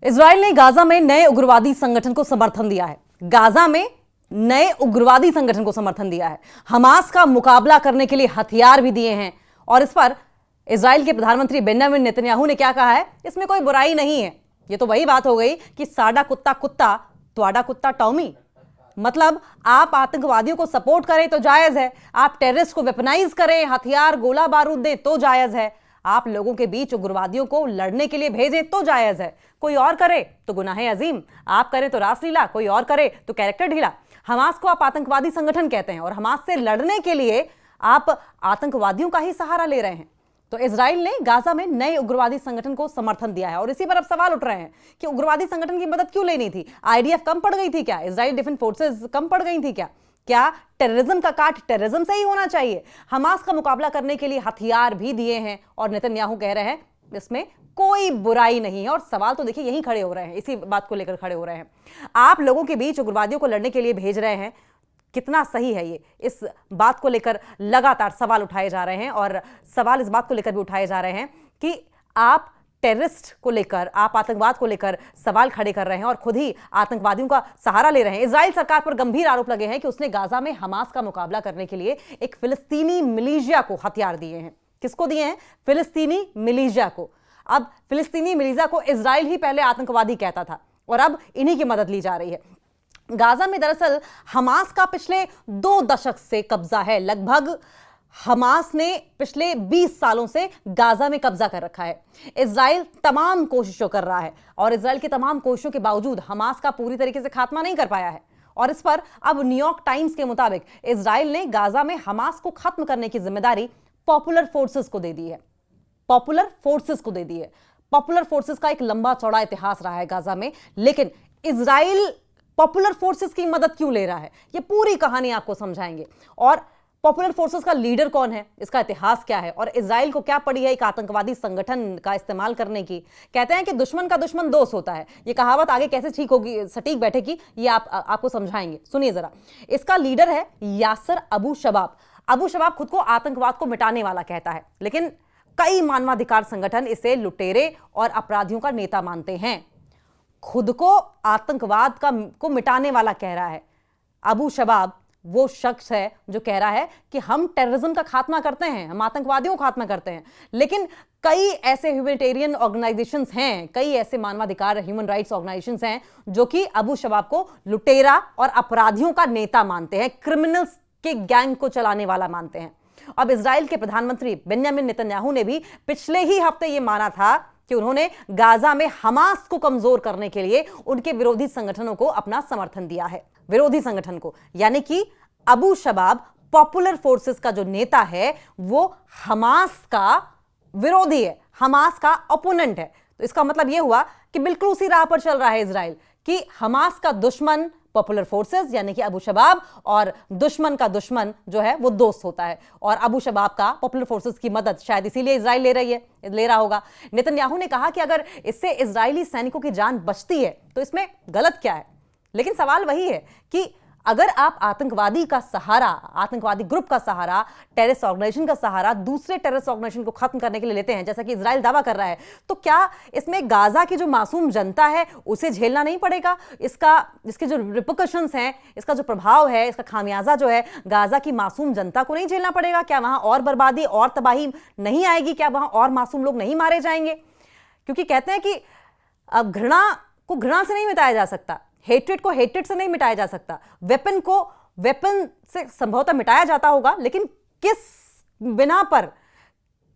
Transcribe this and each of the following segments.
Israel ने Gaza में नए उग्रवादी संगठन को समर्थन दिया है। गाजा में नए उग्रवादी संगठन को समर्थन दिया है। हमास का मुकाबला करने के लिए हथियार भी दिए हैं। और इस पर इजराइल के प्रधानमंत्री बेंजामिन नेतन्याहू ने क्या कहा है, इसमें कोई बुराई नहीं है। यह तो वही बात हो गई कि साडा कुत्ता कुत्ता त्वाडा कुत्ता टॉमी। मतलब आप आतंकवादियों को सपोर्ट करें तो जायज है, आप टेररिस्ट को वेपनाइज करें, हथियार गोला बारूद दें तो जायज है, आप लोगों के बीच उग्रवादियों को लड़ने के लिए भेजें तो जायज है। कोई और करे तो गुनाह अजीम, आप करें तो रासलीला, कोई और करे तो कैरेक्टर ढीला। हमास को आप आतंकवादी संगठन कहते हैं और हमास से लड़ने के लिए आप आतंकवादियों का ही सहारा ले रहे हैं। तो इजराइल ने गाजा में नए उग्रवादी संगठन को समर्थन दिया है और इसी पर अब सवाल उठ रहे हैं कि उग्रवादी संगठन की मदद क्यों लेनी थी? आईडीएफ कम पड़ गई थी क्या? इजराइल डिफेंस फोर्सेस कम पड़ गई थी क्या? क्या टेररिज्म का काट टेररिज्म से ही होना चाहिए? हमास का मुकाबला करने के लिए हथियार भी दिए हैं और नेतन्याहू कह रहे हैं इसमें कोई बुराई नहीं है। और सवाल तो देखिए यहीं खड़े हो रहे हैं, इसी बात को लेकर खड़े हो रहे हैं। आप लोगों के बीच उग्रवादियों को लड़ने के लिए भेज रहे हैं, कितना सही है ये? इस बात को लेकर लगातार सवाल उठाए जा रहे हैं और सवाल इस बात को लेकर भी उठाए जा रहे हैं कि आप टेररिस्ट को लेकर, आप आतंकवाद को लेकर सवाल खड़े कर रहे हैं और खुद ही आतंकवादियों का सहारा ले रहे हैं। इजराइल सरकार पर गंभीर आरोप लगे हैं कि उसने गाजा में हमास का मुकाबला करने के लिए एक फिलिस्तीनी मिलिशिया को हथियार दिए हैं। किसको दिए हैं? फिलिस्तीनी मिलिशिया को। अब फिलिस्तीनी मिलिशिया को इजराइल ही पहले आतंकवादी कहता था और अब इन्हीं की मदद ली जा रही है। गाजा में दरअसल हमास का पिछले 2 दशक से कब्जा है। लगभग हमास ने पिछले 20 सालों से गाजा में कब्जा कर रखा है। इजराइल तमाम कोशिशों कर रहा है और इजराइल की तमाम कोशिशों के बावजूद हमास का पूरी तरीके से खात्मा नहीं कर पाया है। और इस पर अब न्यूयॉर्क टाइम्स के मुताबिक इजराइल ने गाजा में हमास को खत्म करने की जिम्मेदारी पॉपुलर फोर्सेस को दे दी है। पॉपुलर फोर्सेस को दे दी है। पॉपुलर फोर्सेस का एक लंबा चौड़ा इतिहास रहा है गाजा में, लेकिन इजराइल पॉपुलर फोर्सेस की मदद क्यों ले रहा है, ये पूरी कहानी आपको समझाएंगे। और पॉपुलर फोर्सेस का लीडर कौन है, इसका इतिहास क्या है और इजराइल को क्या पड़ी है एक आतंकवादी संगठन का इस्तेमाल करने की। कहते हैं कि दुश्मन का दुश्मन दोस्त होता है। ये कहावत आगे कैसे ठीक होगी, सटीक बैठेगी, ये आपको समझाएंगे। सुनिए जरा। इसका लीडर है यासर अबू शबाब। अबू शबाब खुद को आतंकवाद को मिटाने वाला कहता है, लेकिन कई मानवाधिकार संगठन इसे लुटेरे और अपराधियों का नेता मानते हैं। खुद को आतंकवाद को मिटाने वाला कह रहा है। अबू शबाब वो शख्स है जो कह रहा है कि हम टेररिज्म का खात्मा करते हैं, हम आतंकवादियों का खात्मा करते हैं। लेकिन कई ऐसे ह्यूमैनिटेरियन ऑर्गेनाइजेशंस हैं, कई ऐसे मानवाधिकार ह्यूमन राइट्स ऑर्गेनाइजेशंस हैं जो कि अबू शबाब को लुटेरा और अपराधियों का नेता मानते हैं, क्रिमिनल्स के गैंग को चलाने वाला मानते हैं। अब इजराइल के प्रधानमंत्री बेंजामिन नेतन्याहू ने भी पिछले ही हफ्ते यह माना था कि उन्होंने गाजा में हमास को कमजोर करने के लिए उनके विरोधी संगठनों को अपना समर्थन दिया है। विरोधी संगठन को, यानी कि अबू शबाब पॉपुलर फोर्सेस का जो नेता है वो हमास का विरोधी है, हमास का ओपोनेंट है। तो इसका मतलब यह हुआ कि बिल्कुल उसी राह पर चल रहा है इजराइल कि हमास का दुश्मन पॉपुलर फोर्सेस यानी कि अबू शबाब और दुश्मन का दुश्मन जो है वो दोस्त होता है। और अबू शबाब का पॉपुलर फोर्सेस की मदद शायद इसीलिए इजराइल ले रहा होगा। नेतन्याहू ने कहा कि अगर इससे इजरायली सैनिकों की जान बचती है तो इसमें गलत क्या है। लेकिन सवाल वही है कि अगर आप आतंकवादी का सहारा, आतंकवादी ग्रुप का सहारा, टेररिस्ट ऑर्गेनाइजेशन का सहारा दूसरे टेररिस्ट ऑर्गेनाइजेशन को खत्म करने के लिए लेते हैं, जैसा कि इजराइल दावा कर रहा है, तो क्या इसमें गाजा की जो मासूम जनता है उसे झेलना नहीं पड़ेगा? इसके जो रिपरकशंस हैं, इसका जो प्रभाव है, इसका खामियाजा जो है, गाजा की मासूम जनता को नहीं झेलना पड़ेगा? क्या वहां और बर्बादी और तबाही नहीं आएगी? क्या वहां और मासूम लोग नहीं मारे जाएंगे? क्योंकि कहते हैं कि अब घृणा को घृणा से नहीं मिटाया जा सकता, हेट्रेड को हेट्रेड से नहीं मिटाया जा सकता, वेपन को वेपन से संभवतः मिटाया जाता होगा, लेकिन किस बिना पर,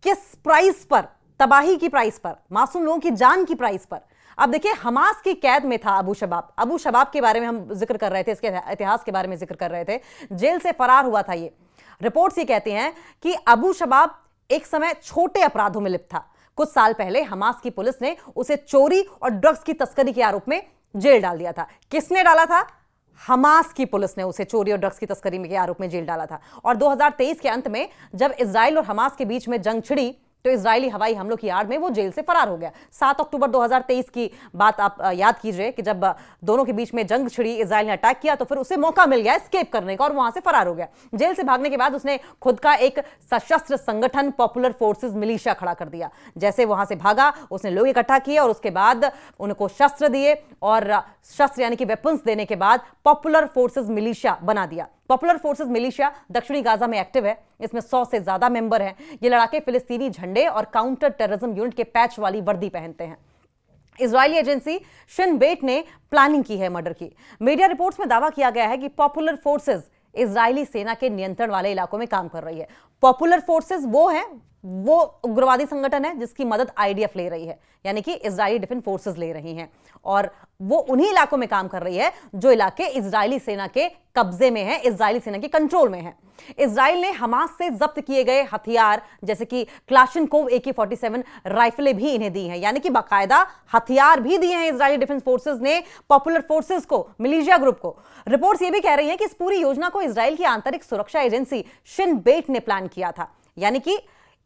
किस प्राइस पर? तबाही की प्राइस पर, मासूम लोगों की जान की प्राइस पर। अब देखिए, हमास की कैद में था अबू शबाब। अबू शबाब के बारे में हम जिक्र कर रहे थे, इसके इतिहास के बारे में जिक्र कर रहे थे। जेल से फरार हुआ था ये। रिपोर्ट्स ये कहती हैं कि अबू शबाब एक समय छोटे अपराधों में लिप्त था। कुछ साल पहले हमास की पुलिस ने उसे चोरी और ड्रग्स की तस्करी के आरोप में जेल डाल दिया था। किसने डाला था? हमास की पुलिस ने उसे चोरी और ड्रग्स की तस्करी के आरोप में जेल डाला था। और 2023 के अंत में जब इजराइल और हमास के बीच में जंग छिड़ी तो इजरायली हवाई हमलों की आड़ में वो जेल से फरार हो गया। 7 अक्टूबर 2023 की बात आप याद कीजिए कि जब दोनों के बीच में जंग छिड़ी, इजराइल ने अटैक किया तो फिर उसे मौका मिल गया एस्केप करने का और वहां से फरार हो गया। जेल से भागने के बाद उसने खुद का एक सशस्त्र संगठन पॉपुलर फोर्सेस मिलिशिया खड़ा कर दिया। जैसे वहां से भागा उसने लोग इकट्ठा किए और उसके बाद उनको शस्त्र दिए और शस्त्र यानी कि वेपन्स देने के बाद पॉपुलर फोर्सेस मिलिशिया बना दिया। पॉपुलर फोर्सेस मिलिशिया दक्षिणी गाजा में एक्टिव है। इसमें 100 से ज्यादा मेंबर हैं। ये लड़ाके फिलिस्तीनी झंडे और काउंटर टेररिज्म यूनिट के पैच वाली वर्दी पहनते हैं। इजरायली एजेंसी शिन बेट ने प्लानिंग की है मर्डर की। मीडिया रिपोर्ट्स में दावा किया गया है कि पॉपुलर फोर्सेस इजरायली सेना के नियंत्रण वाले इलाकों में काम कर रही है। पॉपुलर फोर्सेस वो उग्रवादी संगठन है जिसकी मदद आईडीएफ ले रही है, यानी कि इजरायली डिफेंस फोर्सेस ले रही हैं, और वो उन्हीं इलाकों में काम कर रही है जो इलाके इजरायली सेना के कब्जे में है, इजरायली सेना के कंट्रोल में है। इजराइल ने हमास से जब्त किए गए हथियार जैसे कि क्लाशनकोव AK-47 राइफलें भी इन्हें दी हैं, यानी कि बाकायदा हथियार भी दिए हैं इजरायली डिफेंस फोर्सेस ने पॉपुलर फोर्सेस को, मिलिशिया ग्रुप को। रिपोर्ट्स ये भी कह रही हैं कि इस पूरी योजना को इजराइल की आंतरिक सुरक्षा एजेंसी शिन बेट ने प्लान किया था, यानी कि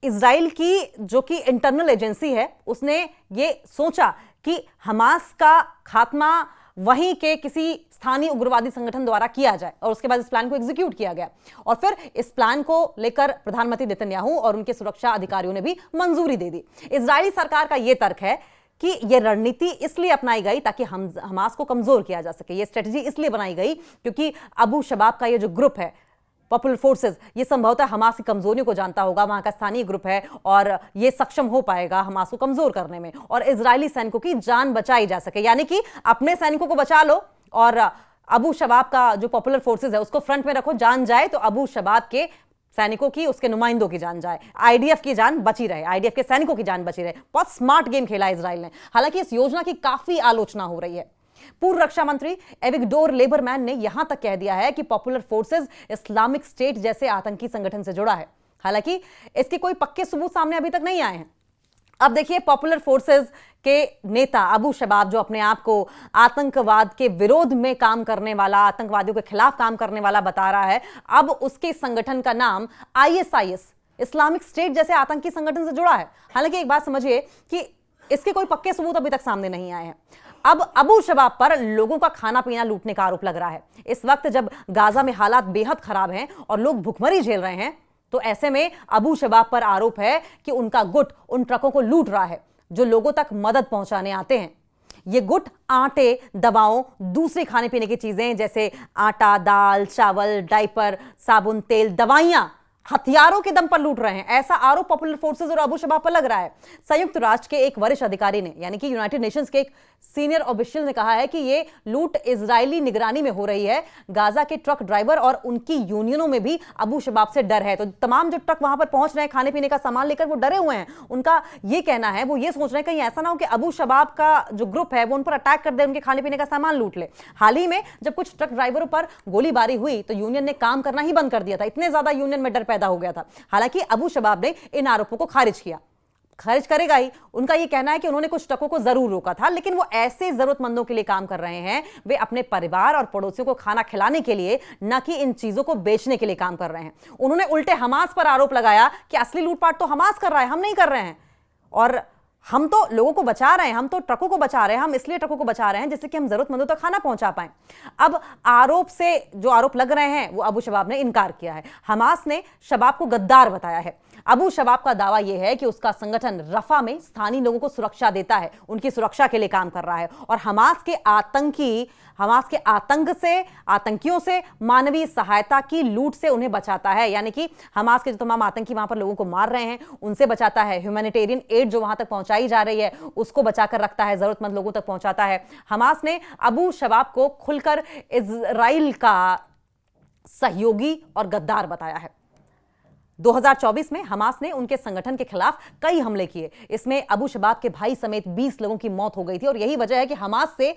इजराइल की जो कि इंटरनल एजेंसी है उसने ये सोचा कि हमास का खात्मा वहीं के किसी स्थानीय उग्रवादी संगठन द्वारा किया जाए और उसके बाद इस प्लान को एग्जीक्यूट किया गया और फिर इस प्लान को लेकर प्रधानमंत्री नेतन्याहू और उनके सुरक्षा अधिकारियों ने भी मंजूरी दे दी। इजरायली सरकार का यह तर्क है कि यह रणनीति इसलिए अपनाई गई ताकि हमास को कमजोर किया जा सके। यह स्ट्रेटजी इसलिए बनाई गई क्योंकि अबू शबाब का यह जो ग्रुप है पॉपुलर फोर्सेस, ये संभवतः हमास की कमजोरियों को जानता होगा, वहां का स्थानीय ग्रुप है और ये सक्षम हो पाएगा हमास को कमजोर करने में और इजरायली सैनिकों की जान बचाई जा सके, यानी कि अपने सैनिकों को बचा लो और अबू शबाब का जो पॉपुलर फोर्सेस है उसको फ्रंट में रखो, जान जाए तो अबू शबाब के सैनिकों की, उसके नुमाइंदों की जान जाए, आईडीएफ की जान बची रहे, आईडीएफ के सैनिकों की जान बची रहे। बहुत स्मार्ट गेम खेला इजराइल ने। हालांकि इस योजना की काफी आलोचना हो रही है। पूर्व रक्षा मंत्री एविगडोर लेबरमैन ने यहां तक कह दिया है कि पॉपुलर फोर्सेस इस्लामिक स्टेट जैसे आतंकी संगठन से जुड़ा है। हालांकि इसके कोई पक्के सबूत सामने अभी तक नहीं आए हैं। अब देखिए, पॉपुलर फोर्सेस के नेता अबू शबाब जो अपने आप को आतंकवाद के विरोध में काम करने वाला, आतंकवादियों के खिलाफ काम करने वाला बता रहा है, अब उसके संगठन का नाम ISIS, इस्लामिक स्टेट जैसे आतंकी संगठन से जुड़ा है। हालांकि एक बात समझिए कि इसके कोई पक्के सबूत अभी तक सामने नहीं आए हैं। अब अबू शबाब पर लोगों का खाना पीना लूटने का आरोप लग रहा है। इस वक्त जब गाजा में हालात बेहद खराब हैं और लोग भुखमरी झेल रहे हैं, तो ऐसे में अबू शबाब पर आरोप है कि उनका गुट उन ट्रकों को लूट रहा है जो लोगों तक मदद पहुंचाने आते हैं। ये गुट आटे, दवाओं, दूसरी खाने पीने की चीजें जैसे आटा, दाल, चावल, डायपर, साबुन, तेल, दवाइयां हथियारों के दम पर लूट रहे हैं, ऐसा आरोप पॉपुलर फोर्सेस और अबू शबाब पर लग रहा है। संयुक्त राष्ट्र के एक वरिष्ठ अधिकारी ने, यानी कि यूनाइटेड नेशंस के एक सीनियर ऑफिशियल ने कहा है कि यह लूट इजरायली निगरानी में हो रही है। गाजा के ट्रक ड्राइवर और उनकी यूनियनों में भी अबू शबाब से डर है। तो तमाम जो ट्रक वहां पर पहुंच रहे हैं खाने पीने का सामान लेकर, वो डरे हुए हैं। उनका यह कहना है, वो ये सोच रहे हैं कहीं ऐसा ना हो कि अबू शबाब का जो ग्रुप है वो उन पर अटैक कर दे, उनके खाने पीने का सामान लूट ले। हाल ही में जब कुछ ट्रक ड्राइवरों पर गोलीबारी हुई तो यूनियन ने काम करना ही बंद कर दिया था। इतने ज्यादा यूनियन में डर पैदा हो गया था। हालांकि अबू शबाब ने इन आरोपों को खारिज किया, खारिज करेगा ही। उनका यह कहना है कि उन्होंने कुछ ट्रकों को जरूर रोका था, लेकिन वो ऐसे जरूरतमंदों के लिए काम कर रहे हैं, वे अपने परिवार और पड़ोसियों को खाना खिलाने के लिए, न कि इन चीजों को बेचने के लिए काम कर रहे हैं। उन्होंने उल्टे हमास पर आरोप लगाया कि असली लूटपाट तो हमास कर रहा है, हम नहीं कर रहे हैं, और हम तो लोगों को बचा रहे हैं, हम तो ट्रकों को बचा रहे हैं, हम इसलिए ट्रकों को बचा रहे हैं जिससे कि हम जरूरतमंदों तक खाना पहुंचा पाएं। अब आरोप से जो आरोप लग रहे हैं वो अबू शबाब ने इनकार किया है। हमास ने शबाब को गद्दार बताया है। अबू शबाब का दावा यह है कि उसका संगठन रफा में स्थानीय लोगों को सुरक्षा देता है, उनकी सुरक्षा के लिए काम कर रहा है और हमास के आतंक से, आतंकियों से, मानवीय सहायता की लूट से उन्हें बचाता है। यानी कि हमास के जो तमाम आतंकी वहां पर लोगों को मार रहे हैं उनसे बचाता है। ह्यूमैनिटेरियन एड जो वहां तक पहुंचाई जा रही है उसको बचाकर रखता है, जरूरतमंद लोगों तक पहुंचाता है। हमास ने अबू शबाब को खुलकर इजराइल का सहयोगी और गद्दार बताया है। 2024 में हमास ने उनके संगठन के खिलाफ कई हमले किए। इसमें अबू शबाब के भाई समेत 20 लोगों की मौत हो गई थी और यही वजह है कि हमास से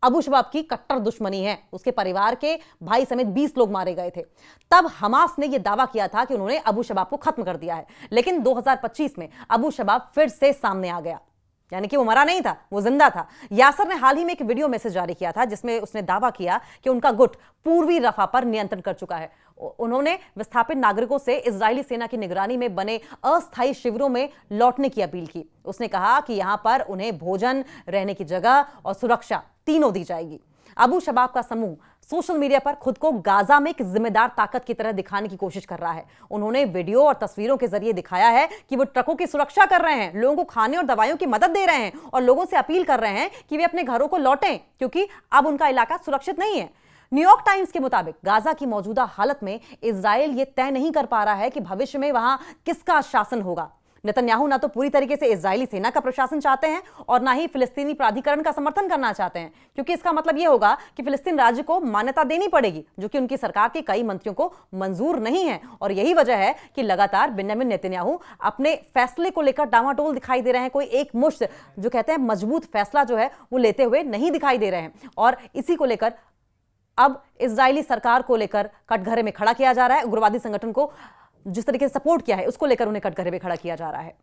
अबू शबाब की कट्टर दुश्मनी है। उसके परिवार के भाई समेत 20 लोग मारे गए थे। तब हमास ने यह दावा किया था कि उन्होंने अबू शबाब को खत्म कर दिया है, लेकिन 2025 में अबू शबाब फिर से सामने आ गया। यानी कि वो मरा नहीं था, वो जिंदा था। यासर ने हाल ही में एक वीडियो मैसेज जारी किया था जिसमें उसने दावा किया कि उनका गुट पूर्वी रफा पर नियंत्रण कर चुका है। उन्होंने विस्थापित नागरिकों से इजरायली सेना की निगरानी में बने अस्थायी शिविरों में लौटने की अपील की। उसने कहा कि यहां पर उन्हें भोजन, रहने की जगह और सुरक्षा तीनों दी जाएगी। अबू शबाब का समूह सोशल मीडिया पर खुद को गाजा में एक जिम्मेदार ताकत की तरह दिखाने की कोशिश कर रहा है। उन्होंने वीडियो और तस्वीरों के जरिए दिखाया है कि वो ट्रकों की सुरक्षा कर रहे हैं, लोगों को खाने और दवाइयों की मदद दे रहे हैं और लोगों से अपील कर रहे हैं कि वे अपने घरों को लौटें क्योंकि अब उनका इलाका सुरक्षित नहीं है। न्यूयॉर्क टाइम्स के मुताबिक गाजा की मौजूदा हालत में इजराइल यह तय नहीं कर पा रहा है कि भविष्य में वहां किसका शासन होगा। नेतन्याहू ना तो पूरी तरीके से इजरायली सेना का प्रशासन चाहते हैं और ना ही फिलिस्तीनी प्राधिकरण का समर्थन करना चाहते हैं, क्योंकि इसका मतलब यह होगा कि फिलिस्तीन राज्य को मान्यता देनी पड़ेगी, जो कि उनकी सरकार के कई मंत्रियों को मंजूर नहीं है। और यही वजह है कि लगातार बेंजामिन नेतन्याहू अपने फैसले को लेकर डामाडोल दिखाई दे रहे हैं। कोई एक मुश्त जो कहते हैं मजबूत फैसला जो है वो लेते हुए नहीं दिखाई दे रहे हैं। और इसी को लेकर अब इजरायली सरकार को लेकर कटघरे में खड़ा किया जा रहा है। उग्रवादी संगठन को जिस तरीके से सपोर्ट किया है उसको लेकर उन्हें कटघरे में खड़ा किया जा रहा है।